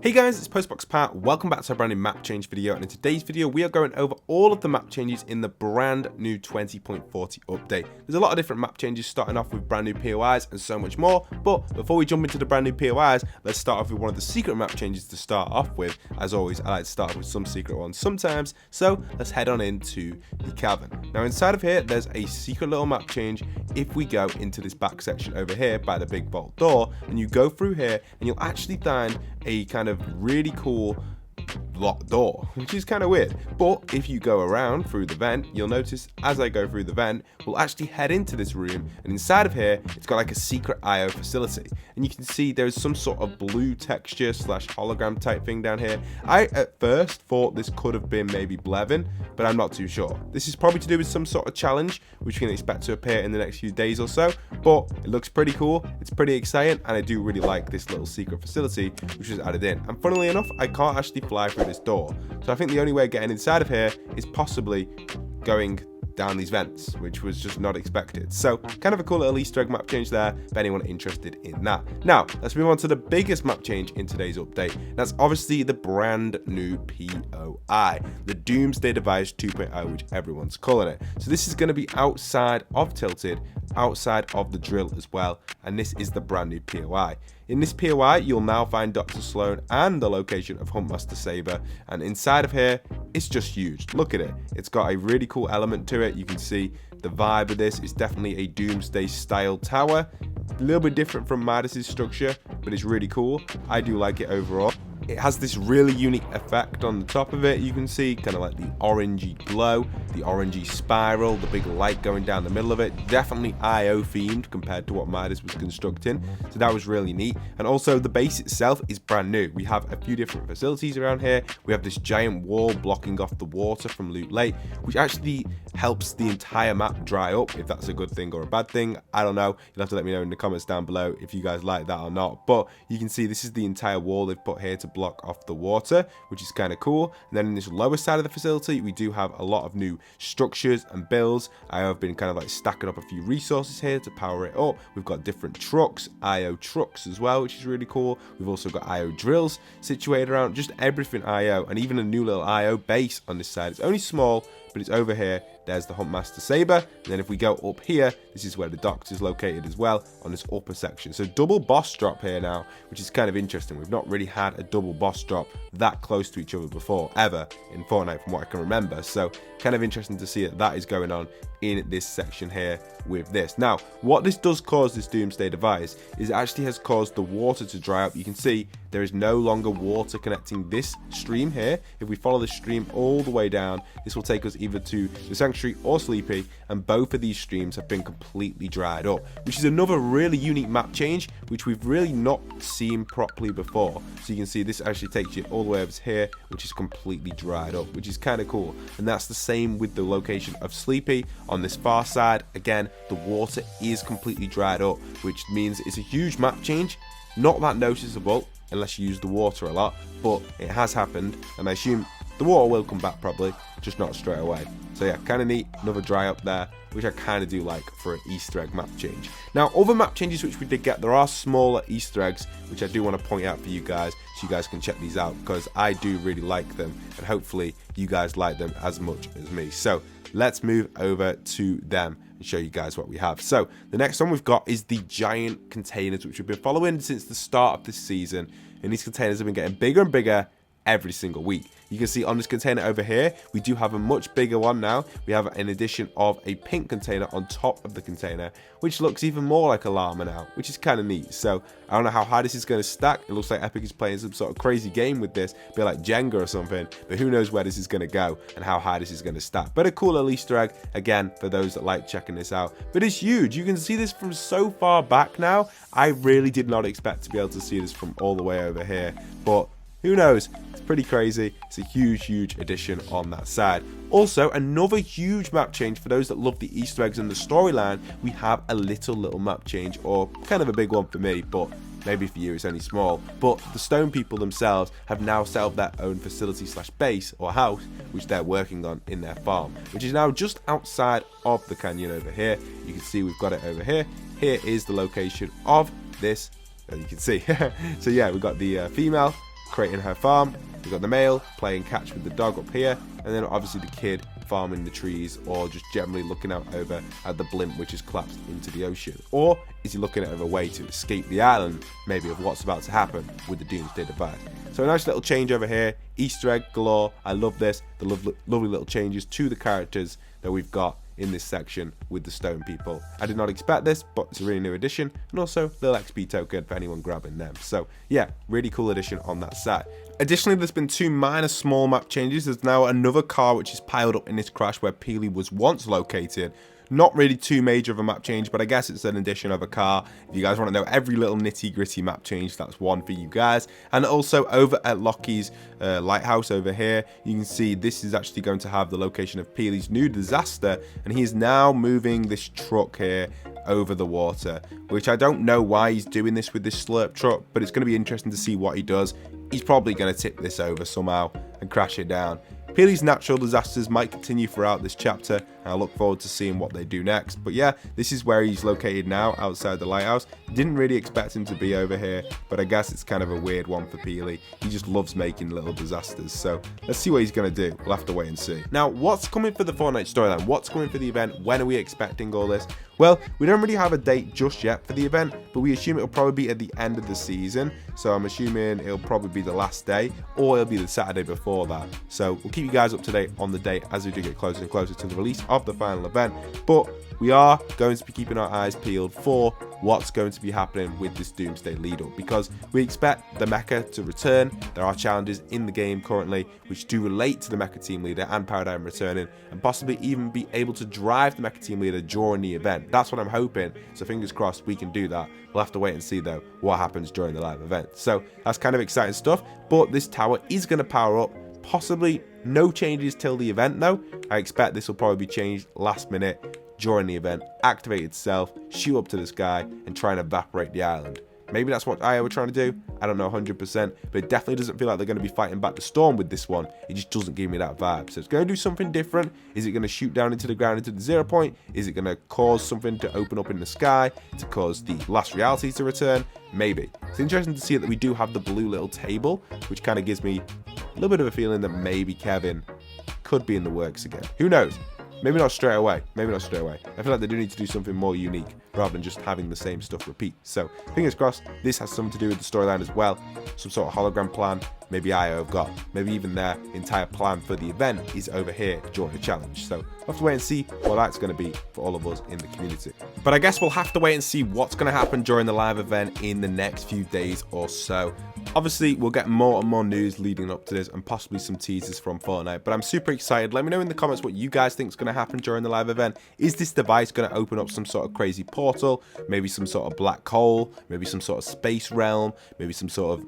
Hey guys, it's postboxpat. Welcome back to a brand new map change video, and in today's video we are going over all of the map changes in the brand new 20.40 update. There's a lot of different map changes, starting off with brand new POIs and so much more, but before we jump into the brand new POIs, let's start off with one of the secret map changes to start off with. As always, I like to start off with some secret ones sometimes, so let's head on into the cavern. Now inside of here there's a secret little map change. If we go into this back section over here by the big vault door, and you go through here, and you'll actually find a kind of really cool locked door, which is kind of weird. But if you go around through the vent, you'll notice as I go through the vent, we'll actually head into this room, and inside of here it's got like a secret IO facility, and you can see there's some sort of blue texture slash hologram type thing down here. I at first thought this could have been maybe Blevin, but I'm not too sure. This is probably to do with some sort of challenge which you can expect to appear in the next few days or so, but it looks pretty cool, it's pretty exciting, and I do really like this little secret facility which was added in. And funnily enough, I can't actually fly through this door, so I think the only way of getting inside of here is possibly going down these vents, which was just not expected. So kind of a cool little Easter egg map change there for anyone interested in that. Now let's move on to the biggest map change in today's update. That's obviously the brand new POI, the Doomsday Device 2.0, which everyone's calling it. So this is going to be outside of Tilted, outside of the drill as well, and this is the brand new POI. In this POI, you'll now find Dr. Sloan and the location of Huntmaster Saber, and inside of here, it's just huge. Look at it. It's got a really cool element to it. You can see the vibe of this is definitely a Doomsday style tower. A little bit different from Midas's structure, but it's really cool. I do like it overall. It has this really unique effect on the top of it. You can see kind of like the orangey glow, the orangey spiral, the big light going down the middle of it. Definitely IO themed compared to what Midas was constructing, so that was really neat. And also the base itself is brand new. We have a few different facilities around here. We have this giant wall blocking off the water from Loot Lake, which actually helps the entire map dry up. If that's a good thing or a bad thing, I don't know. You'll have to let me know in the comments down below if you guys like that or not. But you can see this is the entire wall they've put here to block off the water, which is kind of cool. And then in this lower side of the facility, we do have a lot of new structures and builds. I have been kind of like stacking up a few resources here to power it up. We've got different trucks, IO trucks as well, which is really cool. We've also got IO drills situated around, just everything IO, and even a new little IO base on this side. It's only small, but it's over here. There's the Huntmaster Saber, and then if we go up here, this is where the docks is located as well, on this upper section. So double boss drop here now, which is kind of interesting. We've not really had a double boss drop that close to each other before, ever, in Fortnite from what I can remember. So kind of interesting to see that that is going on in this section here with this. Now, what this does cause, this Doomsday Device, is it actually has caused the water to dry up. You can see there is no longer water connecting this stream here. If we follow the stream all the way down, this will take us either to the Sanctuary or Sleepy, and both of these streams have been completely dried up, which is another really unique map change, which we've really not seen properly before. So you can see this actually takes you all the way over to here, which is completely dried up, which is kind of cool. And that's the same with the location of Sleepy on this far side. Again, the water is completely dried up, which means it's a huge map change. Not that noticeable unless you use the water a lot, but it has happened, and I assume the water will come back probably, just not straight away. So yeah, kind of neat, another dry up there, which I kind of do like for an Easter egg map change. Now, other map changes which we did get, there are smaller Easter eggs, which I do want to point out for you guys, so you guys can check these out, because I do really like them, and hopefully you guys like them as much as me. So let's move over to them and show you guys what we have. So the next one we've got is the giant containers, which we've been following since the start of this season, and these containers have been getting bigger and bigger every single week. You can see on this container over here, we do have a much bigger one now. We have an addition of a pink container on top of the container, which looks even more like a llama now, which is kind of neat. So I don't know how high this is going to stack. It looks like Epic is playing some sort of crazy game with this, a bit like Jenga or something, but who knows where this is going to go and how high this is going to stack. But a cool little Easter egg, again, for those that like checking this out. But it's huge. You can see this from so far back now. I really did not expect to be able to see this from all the way over here, but who knows? It's pretty crazy. It's a huge, huge addition on that side. Also, another huge map change for those that love the Easter eggs and the storyline. We have a little map change, or kind of a big one for me, but maybe for you it's only small. But the stone people themselves have now set up their own facility slash base or house, which they're working on in their farm, which is now just outside of the canyon over here. You can see we've got it over here. Here is the location of this, as you can see. So yeah, we've got the female creating her farm. We've got the male playing catch with the dog up here, and then obviously the kid farming the trees, or just generally looking out over at the blimp which has collapsed into the ocean. Or is he looking at a way to escape the island, maybe of what's about to happen with the doomsday device? So a nice little change over here, Easter egg galore. I love this, the lovely little changes to the characters that we've got in this section with the stone people. I did not expect this, but it's a really new addition, and also a little XP token for anyone grabbing them. So yeah, really cool addition on that side. Additionally, there's been two minor small map changes. There's now another car which is piled up in this crash where Peely was once located. Not really too major of a map change, but I guess it's an addition of a car. If you guys want to know every little nitty gritty map change, that's one for you guys. And also over at Lockie's lighthouse over here, you can see this is actually going to have the location of Peely's new disaster, and he is now moving this truck here over the water, which I don't know why he's doing this with this slurp truck, but it's going to be interesting to see what he does. He's probably going to tip this over somehow and crash it down. Peely's natural disasters might continue throughout this chapter, and I look forward to seeing what they do next. But yeah, this is where he's located now, outside the lighthouse. Didn't really expect him to be over here, but I guess it's kind of a weird one for Peely. He just loves making little disasters, so let's see what he's going to do. We'll have to wait and see. Now, what's coming for the Fortnite storyline? What's coming for the event? When are we expecting all this? Well, we don't really have a date just yet for the event, but we assume it'll probably be at the end of the season. So I'm assuming it'll probably be the last day, or it'll be the Saturday before that. So we'll keep you guys up to date on the date as we do get closer and closer to the release of the final event. But we are going to be keeping our eyes peeled for what's going to be happening with this Doomsday lead up, because we expect the mecha to return. There are challenges in the game currently which do relate to the mecha team leader and Paradigm returning, and possibly even be able to drive the mecha team leader during the event. That's what I'm hoping, so fingers crossed we can do that. We'll have to wait and see though what happens during the live event. So that's kind of exciting stuff, but this tower is going to power up. Possibly no changes till the event though. I expect this will probably be changed last minute during the event, activate itself, shoot up to the sky, and try and evaporate the island. Maybe that's what IO were trying to do. I don't know 100%, but it definitely doesn't feel like they're going to be fighting back the storm with this one. It just doesn't give me that vibe. So it's going to do something different. Is it going to shoot down into the ground, into the 0 point? Is it going to cause something to open up in the sky to cause the last reality to return? Maybe. It's interesting to see that we do have the blue little table, which kind of gives me a little bit of a feeling that maybe Kevin could be in the works again. Who knows? Maybe not straight away. Maybe not straight away. I feel like they do need to do something more unique rather than just having the same stuff repeat. So fingers crossed this has something to do with the storyline as well. Some sort of hologram plan. Maybe IO have got. Maybe even their entire plan for the event is over here during the challenge. So we'll have to wait and see what that's going to be for all of us in the community. But I guess we'll have to wait and see what's going to happen during the live event in the next few days or so. Obviously, we'll get more and more news leading up to this and possibly some teasers from Fortnite, but I'm super excited. Let me know in the comments what you guys think is going to happen during the live event. Is this device going to open up some sort of crazy portal, maybe some sort of black hole, maybe some sort of space realm, maybe some sort of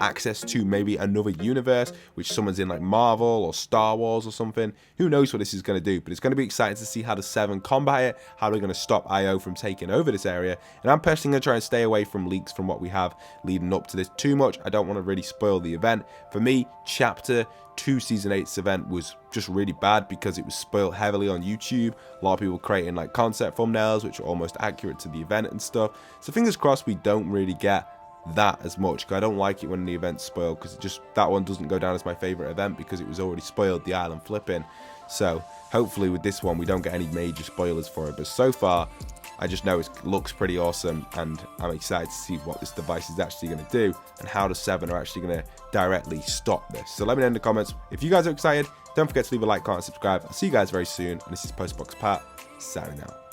access to maybe another universe, which someone's in like Marvel or Star Wars or something. Who knows what this is going to do, but it's going to be exciting to see how the 7 combat it, how they're going to stop IO from taking over this area. And I'm personally going to try and stay away from leaks from what we have leading up to this too much. I don't want to really spoil the event. For me, Chapter 2 Season 8's event was just really bad because it was spoiled heavily on YouTube. A lot of people creating like concept thumbnails which are almost accurate to the event and stuff. So fingers crossed we don't really get that as much, because I don't like it when the event's spoiled, because that one doesn't go down as my favorite event because it was already spoiled, the island flipping. So hopefully with this one we don't get any major spoilers for it, but so far I just know it looks pretty awesome, and I'm excited to see what this device is actually going to do and how the 7 are actually going to directly stop this. So let me know in the comments if you guys are excited. Don't forget to leave a like, comment, and subscribe. I'll see you guys very soon, and this is postboxpat signing out.